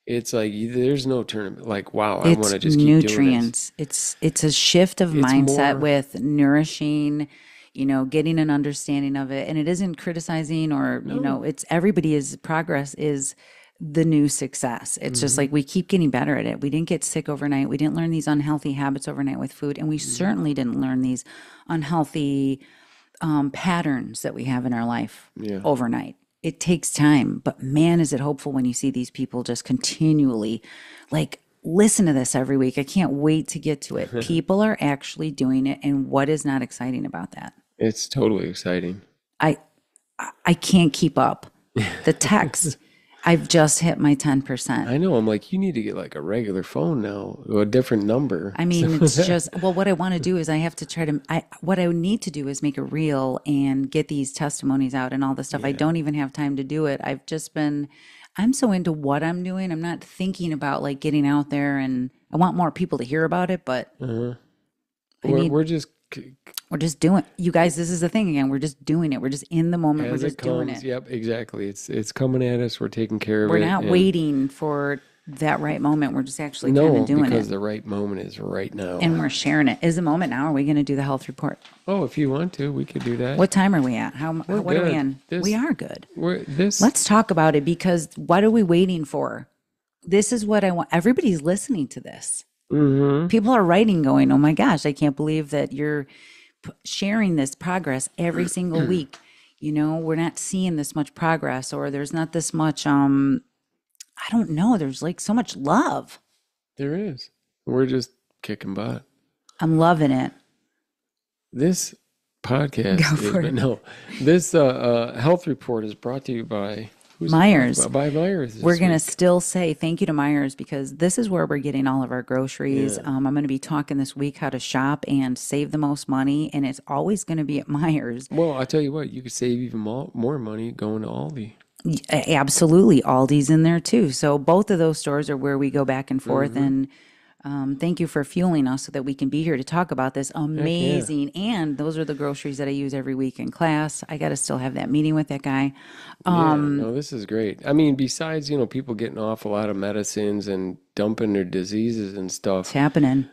It's like there's no turn. Like, wow, I want It's to just keep doing this. nutrients. It's a shift of It's mindset more, with nourishing, getting an understanding of it. And it isn't criticizing or, no. it's everybody's progress is the new success. It's just Hmm. like we keep getting better at it. We didn't get sick overnight. We didn't learn these unhealthy habits overnight with food. And we certainly didn't learn these unhealthy patterns that we have in our life Yeah. overnight. It takes time, but man, is it hopeful when you see these people just continually like listen to this every week. I can't wait to get to it. People are actually doing it, and what is not exciting about that? It's totally exciting. I I can't keep up. The text, I've just hit my 10%. I know. I'm like, you need to get like a regular phone now, or a different number. I mean, it's just, well, what I want to do is I have to try to, what I need to do is make a reel and get these testimonies out and all this stuff. I don't even have time to do it. I'm so into what I'm doing. I'm not thinking about like getting out there, and I want more people to hear about it, but We're just we're just doing, you guys, this is the thing again. We're just doing it. We're just in the moment. as We're it just doing comes. it. Yep, exactly. It's coming at us. We're taking care of We're it. not and waiting for that right moment. We're just actually kind no, of doing because it. the right moment is right now. And we're sharing it. Is the moment now? Are we going to do the health report? Oh, if you want to, we could do that. What time are we at? What are we good. in? We are good. This. Let's talk about it, because what are we waiting for? This is what I want. Everybody's listening to this. Mm-hmm. People are writing going, oh my gosh, I can't believe that you're sharing this progress every single week. We're not seeing this much progress, or there's not this much, I don't know. There's like so much love. There is. We're just kicking butt. I'm loving it. This podcast Go for it. no. This health report is brought to you by Myers. By Myers. We're going to still say thank you to Myers, because this is where we're getting all of our groceries. Yeah. I'm going to be talking this week how to shop and save the most money, and it's always going to be at Myers. Well, I tell you what, you could save even more money going to Aldi. Absolutely. Aldi's in there too. So both of those stores are where we go back and forth. And thank you for fueling us so that we can be here to talk about this amazing. And those are the groceries that I use every week in class. I got to still have that meeting with that guy. No, this is great. I mean, besides, people getting off a lot of medicines and dumping their diseases and It's stuff, happening.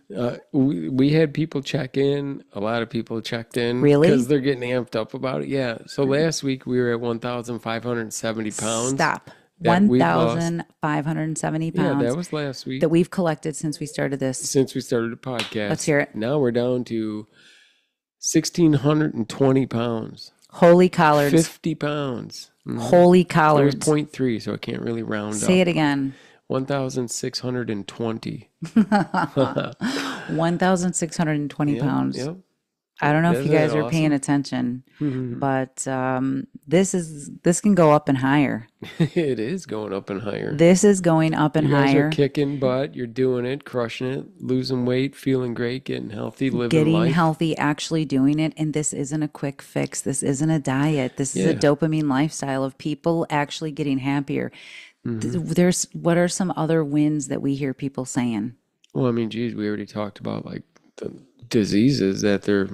we had people check in. A lot of people checked in. Really? Because they're getting amped up about it. Yeah. So last week we were at 1,570 pounds. Stop. that we've lost. 1,570 Yeah, pounds that was last week. that we've collected since we started this. Since we started the podcast. Let's hear it. Now we're down to 1,620 pounds. Holy collards. 50 pounds. Holy It was collards. 0.3, so I can't really round up. Say it again. 1,620. 1,620 pounds. Yep. I don't know if you Isn't guys that are paying attention, but this can go up and higher. It is going up and higher. This is going up and You guys higher. are kicking butt. You're doing it, crushing it, losing weight, feeling great, getting healthy, living Getting life. healthy, actually doing it. And this isn't a quick fix. This isn't a diet. This is a Yeah. dopamine lifestyle of people actually getting happier. What are some other wins that we hear people saying? Well, I mean, geez, we already talked about like the diseases that they're,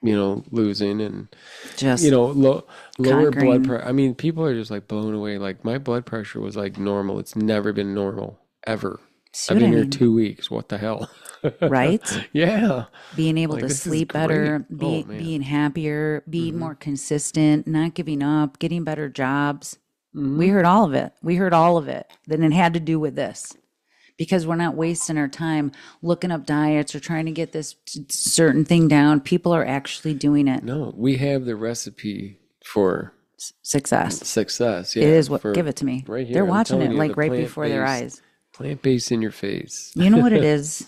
losing and, Just lower conquering. blood pressure. I mean, people are just like blown away. Like my blood pressure was like normal. It's never been normal ever. See I've what I been here mean? 2 weeks. What the hell? right? Yeah. Being able Like, to this is sleep great. better, Oh, man. being happier, being more consistent, not giving up, getting better jobs. Mm-hmm. We heard all of it. We heard all of it. Then it had to do with this, because we're not wasting our time looking up diets or trying to get this certain thing down. People are actually doing it. No, we have the recipe for Success. success. Yeah, It is what. for Give it to me. right here. They're I'm watching telling it you, like the right before their plant-based- eyes. Plant-based in your face. You know what it is?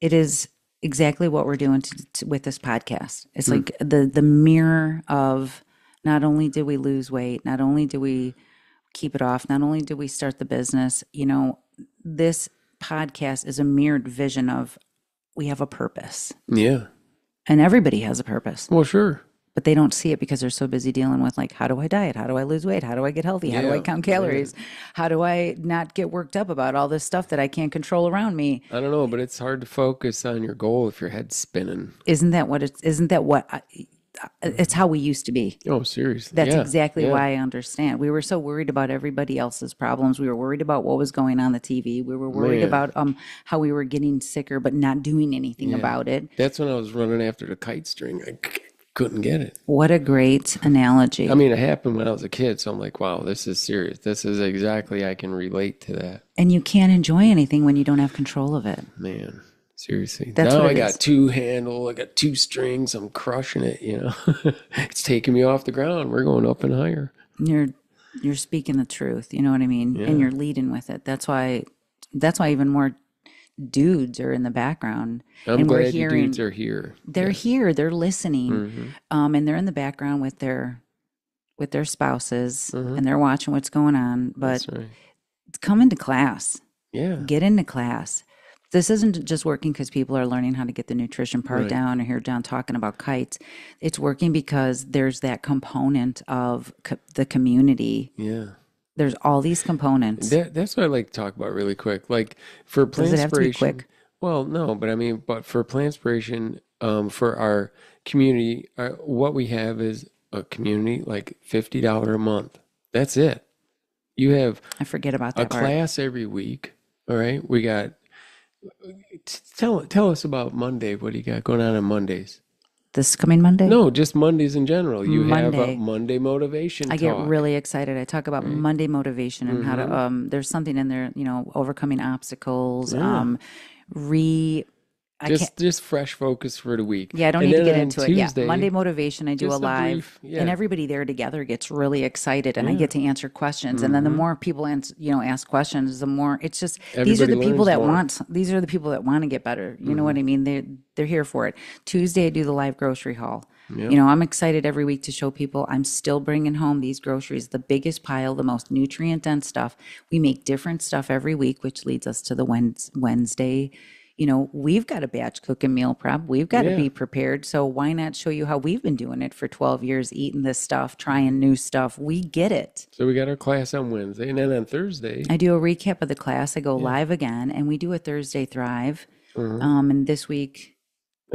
It is exactly what we're doing with this podcast. It's like the mirror of, not only did we lose weight, not only did we keep it off. Not only do we start the business, this podcast is a mirrored vision of we have a purpose. Yeah. And everybody has a purpose. Well, sure. But they don't see it because they're so busy dealing with like, how do I diet? How do I lose weight? How do I get healthy? How do I count calories? How do I not get worked up about all this stuff that I can't control around me? I don't know, but it's hard to focus on your goal if your head's spinning. Isn't that it's how we used to be. Oh, seriously. That's exactly why I understand. We were so worried about everybody else's problems. We were worried about what was going on the TV. We were worried about how we were getting sicker, but not doing anything about it. That's when I was running after the kite string. I couldn't get it. What a great analogy. I mean, it happened when I was a kid, so I'm like, wow, this is serious. This is exactly, I can relate to that. And you can't enjoy anything when you don't have control of it. Man, seriously. That's now what I it got is. 2 handle, I got 2 strings, I'm crushing it, It's taking me off the ground. We're going up and higher. You're speaking the truth, you know what I mean? And you're leading with it. That's why even more dudes are in the background. I'm and glad you dudes are here. They're here, they're listening. And they're in the background with their spouses and they're watching what's going on. But That's right. come into class. Yeah. Get into class. This isn't just working because people are learning how to get the nutrition part down or hear John talking about kites. It's working because there's that component of the community. Yeah. There's all these components. That's what I like to talk about really quick. Like for Plantspiration. Does it have to be quick? Well, no, but for Plantspiration, for our community, what we have is a community like $50 a month. That's it. You have I forget about a that part. class every week. All right. We got, tell us about Monday. What do you got going on Mondays? This coming Monday? No, just Mondays in general. You have Monday. a Monday motivation I talk. get really excited. I talk about Monday motivation and how to, there's something in there, overcoming obstacles, just fresh focus for the week. Yeah, I don't need to get into Tuesday, it. Yeah, Monday motivation, I do a live, and everybody there together gets really excited, and I get to answer questions. And then the more people ask questions, the more it's just these are the people that want to get better. You know what I mean? They're here for it. Tuesday, I do the live grocery haul. Yep. I'm excited every week to show people I'm still bringing home these groceries, the biggest pile, the most nutrient dense stuff. We make different stuff every week, which leads us to the Wednesday. We've got a batch cook and meal prep. We've got to be prepared. So why not show you how we've been doing it for 12 years, eating this stuff, trying new stuff. We get it. So we got our class on Wednesday. And then on Thursday, I do a recap of the class. I go live again, and we do a Thursday Thrive. And this week,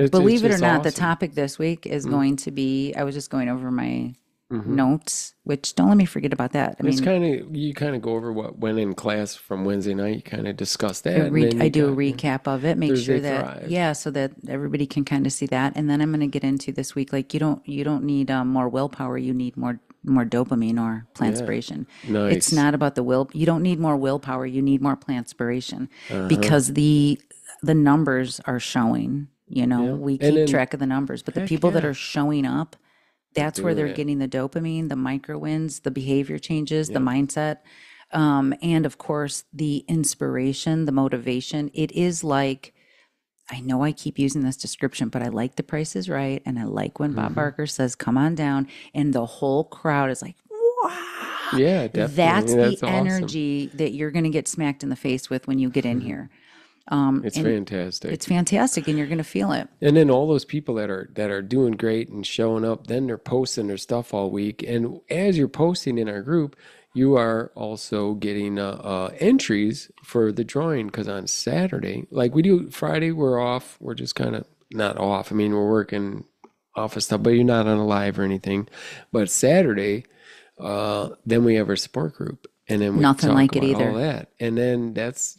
believe it or not, the topic this week is going to be, I was just going over my notes, which don't let me forget about that. I mean, you kind of go over what went in class from Wednesday night. You kind of discuss that. I do a recap of it, make Thursday sure that Thrive. so that everybody can kind of see that. And then I'm going to get into this week. Like you don't need more willpower. You need more dopamine or plantspiration. Nice. It's not about the will. You don't need more willpower. You need more plantspiration because the numbers are showing. We keep track of the numbers, but the people that are showing up. That's where they're getting the dopamine, the micro wins, the behavior changes, the mindset, and of course, the inspiration, the motivation. It is like, I know I keep using this description, but I like The Price is Right. And I like when Bob Barker says, come on down. And the whole crowd is like, wow. Yeah, definitely. That's the awesome. energy that you're going to get smacked in the face with when you get in here. It's fantastic. It's fantastic, and you're going to feel it. And then all those people that are doing great and showing up, then they're posting their stuff all week. And as you're posting in our group, you are also getting entries for the drawing. Because on Saturday, like we do Friday, we're off. We're just kind of not off. I mean, we're working office stuff, but you're not on a live or anything. But Saturday, then we have our support group. And then we nothing talk like it about either. all that. And then that's,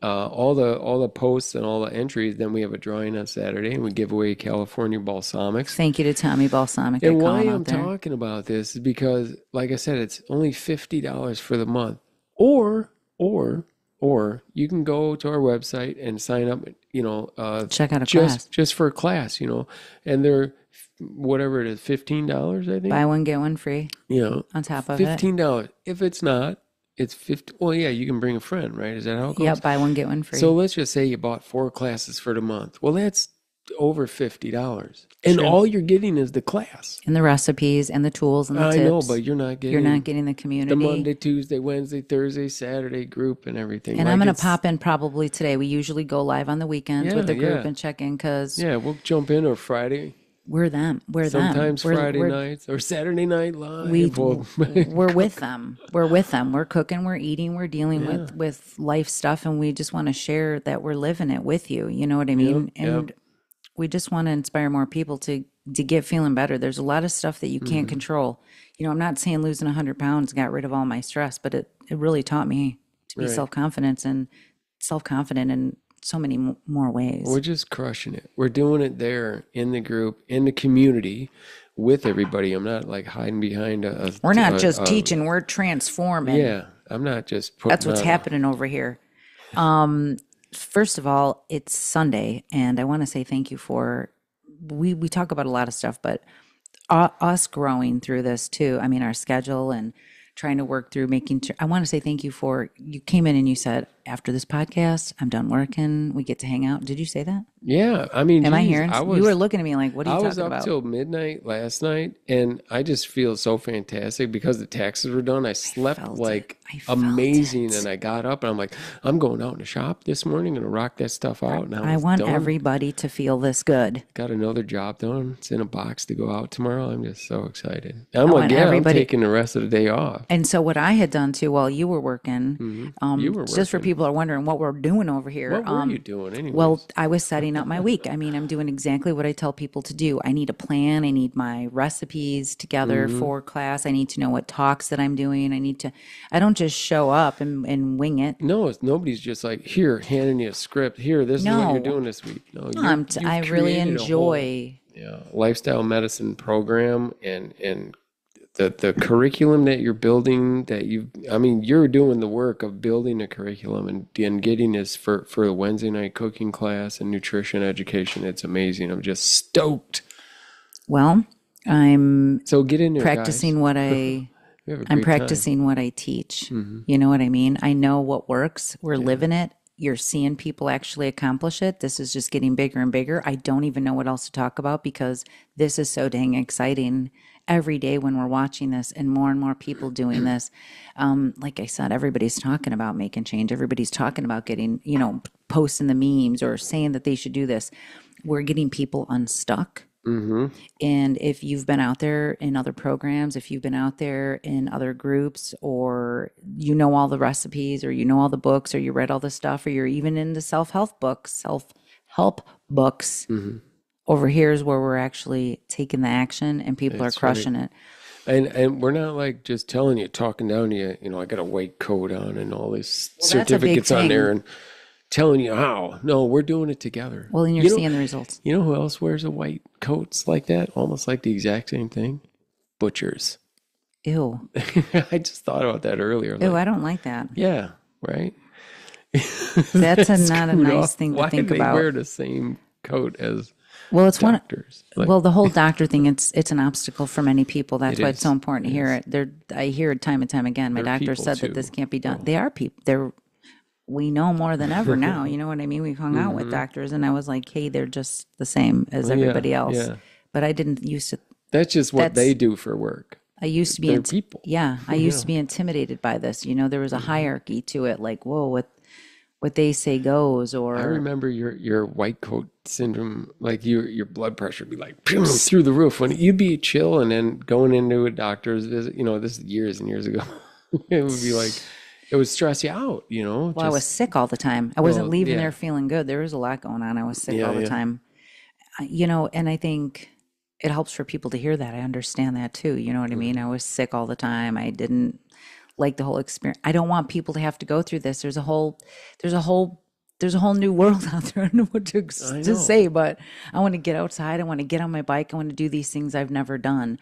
all the posts and all the entries. Then we have a drawing on Saturday and we give away California balsamics. Thank you to Tommy Balsamic. And why I'm talking about this is because, like I said, it's only $50 for the month. Or you can go to our website and sign up, check out a class. Just for a class, and they're whatever it is, $15, I think. Buy one, get one free. On top of $15. If it's not, it's 50. Well, yeah, you can bring a friend, right? Is that how it goes? Yep, buy one, get one free. So let's just say you bought 4 classes for the month. Well, that's over $50. And True. all you're getting is the class. And the recipes and the tools and the I tips. know, but you're not getting the community. the Monday, Tuesday, Wednesday, Thursday, Saturday group and everything. And like I'm going to pop in probably today. We usually go live on the weekends with the group and check in because we'll jump in or Friday. We're them. Sometimes Friday nights or Saturday night live. We're with them. We're with them. We're cooking, we're eating, we're dealing with life stuff, and we just want to share that we're living it with you. You know what I mean? And we just want to inspire more people to get feeling better. There's a lot of stuff that you can't control. You know, I'm not saying losing 100 pounds got rid of all my stress, but it really taught me to be self-confident in so many more ways. We're just crushing it. We're doing it there in the group, in the community, with everybody. I'm not like hiding behind we're not just teaching, we're transforming. Yeah, I'm not just putting That's what's happening over here. First of all, it's Sunday, and I want to say thank you for, we talk about a lot of stuff, but us growing through this too. I mean, our schedule and trying to work through I want to say thank you for, you came in and you said, after this podcast, I'm done working. We get to hang out. Did you say that? Yeah. I mean, I hearing? You were looking at me like, what are you talking about? I was up till midnight last night, and I just feel so fantastic because the taxes were done. I slept amazing, and I got up and I'm like, I'm going out in the shop this morning and rock that stuff out. And I want everybody to feel this good. Got another job done. It's in a box to go out tomorrow. I'm just so excited. I'm taking the rest of the day off. And so what I had done too while you were working, just for people are wondering what we're doing over here. What were you doing anyways? Well, I was setting up my week. I mean, I'm doing exactly what I tell people to do. I need a plan. I need my recipes together for class. I need to know what talks that I'm doing. I don't just show up and wing it. No, nobody's just like, here, handing you a script. Here, this is what you're doing this week. No, I really enjoy lifestyle medicine program and the curriculum that you're building, you're doing the work of building a curriculum and getting this for the Wednesday night cooking class and nutrition education. It's amazing. I'm just stoked. Well, so get in there, practicing guys. what I'm practicing what I teach. Mm-hmm. You know what I mean? I know what works. We're living it. You're seeing people actually accomplish it. This is just getting bigger and bigger. I don't even know what else to talk about because this is so dang exciting every day when we're watching this and more people doing this. Like I said, everybody's talking about making change. Everybody's talking about getting, posting the memes or saying that they should do this. We're getting people unstuck. Mm-hmm. And if you've been out there in other programs, if you've been out there in other groups, or you know all the recipes, or you know all the books, or you read all the stuff, or you're even in the self-help books, mm-hmm. Over here is where we're actually taking the action, and people are crushing it. And we're not like just telling you, talking down to you, I got a white coat on and all these certificates on there and telling you how. No, we're doing it together. Well, and you're seeing the results. You know who else wears a white coats like that? Almost like the exact same thing? Butchers. Ew. I just thought about that earlier. Ew, I don't like that. Yeah, right? That's not a nice thing to think about. Why do they wear the same coat as doctors? The whole doctor thing, it's an obstacle for many people. That's why it's so important to hear it. I hear it time and time again. My doctor said that this can't be done. They are people. We know more than ever now. You know what I mean? We've hung out with doctors, and I was like, hey, they're just the same as everybody else. Yeah. But I didn't used to. That's just what they do for work. I used to be people. Yeah, I used to be intimidated by this. There was a hierarchy to it. Like, whoa, what they say goes. Or I remember your white coat syndrome. Like your blood pressure would be like through the roof when you'd be chill, and then going into a doctor's visit. This is years and years ago. It would be like. It would stress you out, Well, I was sick all the time. I wasn't leaving there feeling good. There was a lot going on. I was sick all the time. And I think it helps for people to hear that. I understand that too. You know what I mean? I was sick all the time. I didn't like the whole experience. I don't want people to have to go through this. There's a whole new world out there. I don't know what to say, but I want to get outside. I want to get on my bike. I want to do these things I've never done.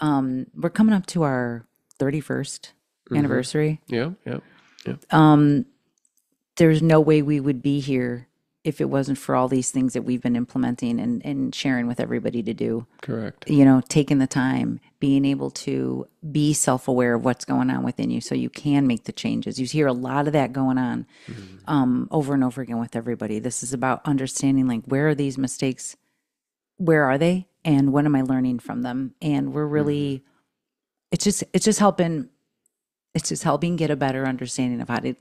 We're coming up to our 31st anniversary. Yeah. There's no way we would be here if it wasn't for all these things that we've been implementing and sharing with everybody to do. Correct. Taking the time, being able to be self-aware of what's going on within you so you can make the changes. You hear a lot of that going on over and over again with everybody. This is about understanding, like, where are these mistakes where are they and what am I learning from them? And we're really, it's just helping get a better understanding of how to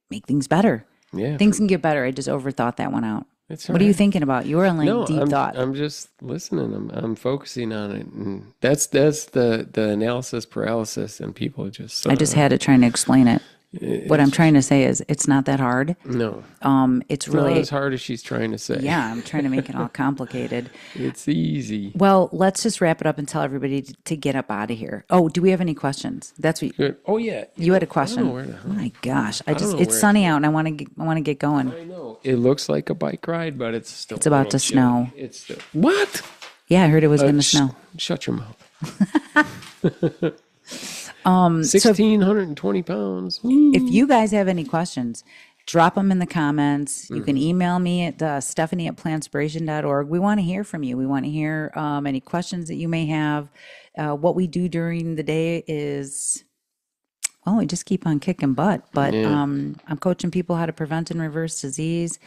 make things better. Yeah, Things can get better. I just overthought that one out. it's all What are you right. thinking about? You were in like No, deep thought. I'm just listening. I'm focusing on it, and that's the analysis paralysis, and people just I just had it trying to explain it. What I'm it's trying to say is it's not that hard. no, It's it's not really, as hard as she's trying to say. yeah, I'm trying to make it all complicated. It's easy. Well, let's just wrap it up and tell everybody to get up out of here. Oh, do we have any questions? That's what Good. Oh yeah, you had a I don't question. know where the hell. My gosh, don't know it's where- sunny out and I want to get going. I know it looks like a bike ride, but it's still. It's about to snow. It's still, what? Yeah, I heard it was going to snow. Shut your mouth. 1,620 pounds. If you guys have any questions, drop them in the comments. You can email me at Stefanie at plantspiration.org. We want to hear from you. We want to hear any questions that you may have. What we do during the day is, well, we just keep on kicking butt. But I'm coaching people how to prevent and reverse disease.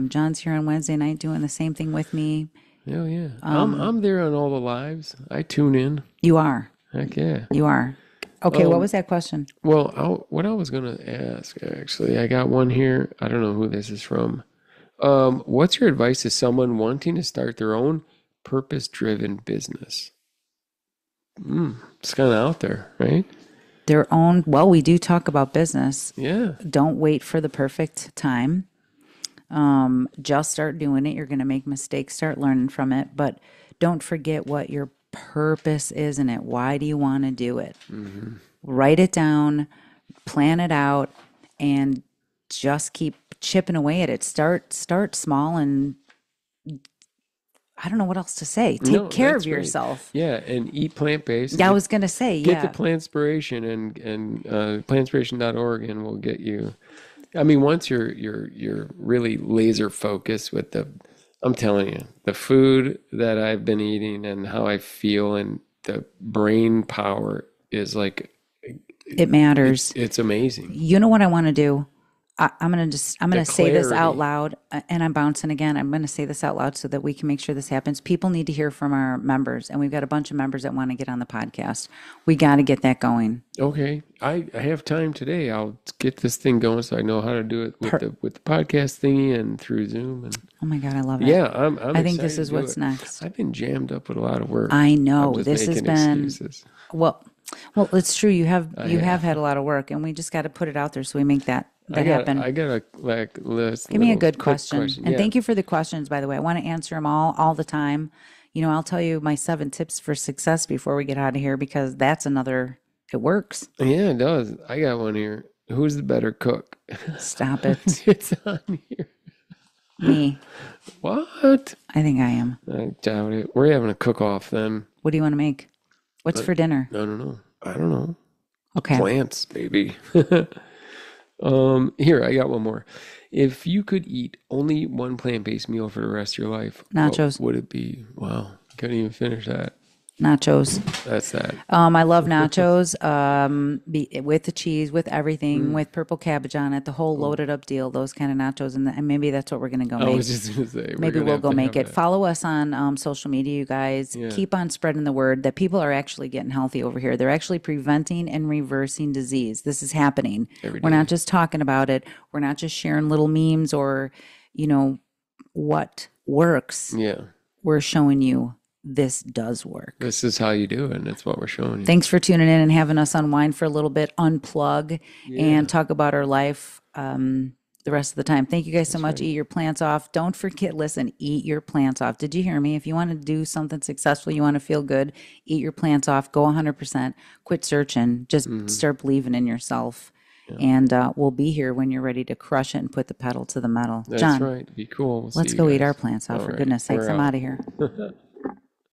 John's here on Wednesday night doing the same thing with me. Hell yeah. I'm there on all the lives. I tune in. You are. Heck yeah. You are. Okay, what was that question? Well, what I was going to ask, actually, I got one here. I don't know who this is from. What's your advice to someone wanting to start their own purpose-driven business? It's kind of out there, right? Their own, well, we do talk about business. Yeah. Don't wait for the perfect time. Just start doing it. You're going to make mistakes, start learning from it, but don't forget what your purpose is in it. Why do you want to do it? Write it down, plan it out, and just keep chipping away at it. Start small, and I don't know what else to say. Take care of yourself. Yeah, and eat plant-based. Yeah, I was going to say, Get the Plantspiration and plantspiration.org, and we'll get you. I mean, once you're really laser focused with I'm telling you, the food that I've been eating and how I feel and the brain power is like, it matters. it's amazing. You know what I want to do? I'm going to say this out clarity. loud, and I'm bouncing again. I'm going to say this out loud so that we can make sure this happens. People need to hear from our members, and we've got a bunch of members that want to get on the podcast. We got to get that going. Okay, I have time today. I'll get this thing going so I know how to do it with the podcast thingy and through Zoom. And Oh my God, I love it. yeah, I'm I think this excited is to do what's it. next. I've been jammed up with a lot of work. I know. I'm just This has making been excuses. well, it's true. You have had a lot of work, and we just got to put it out there so we make that happen. I got a list. Give me a good question. And Yeah. thank you for the questions, by the way. I want to answer them all the time. You know, I'll tell you my 7 tips for success before we get out of here, because that's it works. Yeah, it does. I got one here. Who's the better cook? Stop it. It's on here. Me. What? I think I am. I doubt it. We're having a cook-off then. What do you want to make? What's for dinner? I don't know. I don't know. Okay. Plants, baby. Here, I got one more. If you could eat only one plant-based meal for the rest of your life, Nachos. what would it be? Wow, couldn't even finish that. Nachos. That's sad. I love nachos. With the cheese, with everything, with purple cabbage on it, the whole loaded up deal. Those kind of nachos, and maybe that's what we're gonna go I make. was just gonna say Maybe we'll go make it. That. Follow us on social media, you guys. Yeah. Keep on spreading the word that people are actually getting healthy over here. They're actually preventing and reversing disease. This is happening. Every We're day. not just talking about it. We're not just sharing little memes or, what works. Yeah, We're showing you this does work. this is how you do it, and that's what we're showing you. Thanks for tuning in and having us unwind for a little bit, unplug, and talk about our life the rest of the time. Thank you guys so much. Eat your plants off. Don't forget, listen, eat your plants off. Did you hear me? If you want to do something successful, you want to feel good, eat your plants off. Go 100%. Quit searching. Just start believing in yourself. And we'll be here when you're ready to crush it and put the pedal to the metal. That's John, right. Be cool. We'll see let's you go eat guys. our plants off. All For right, goodness sakes, we're I'm out. out of here.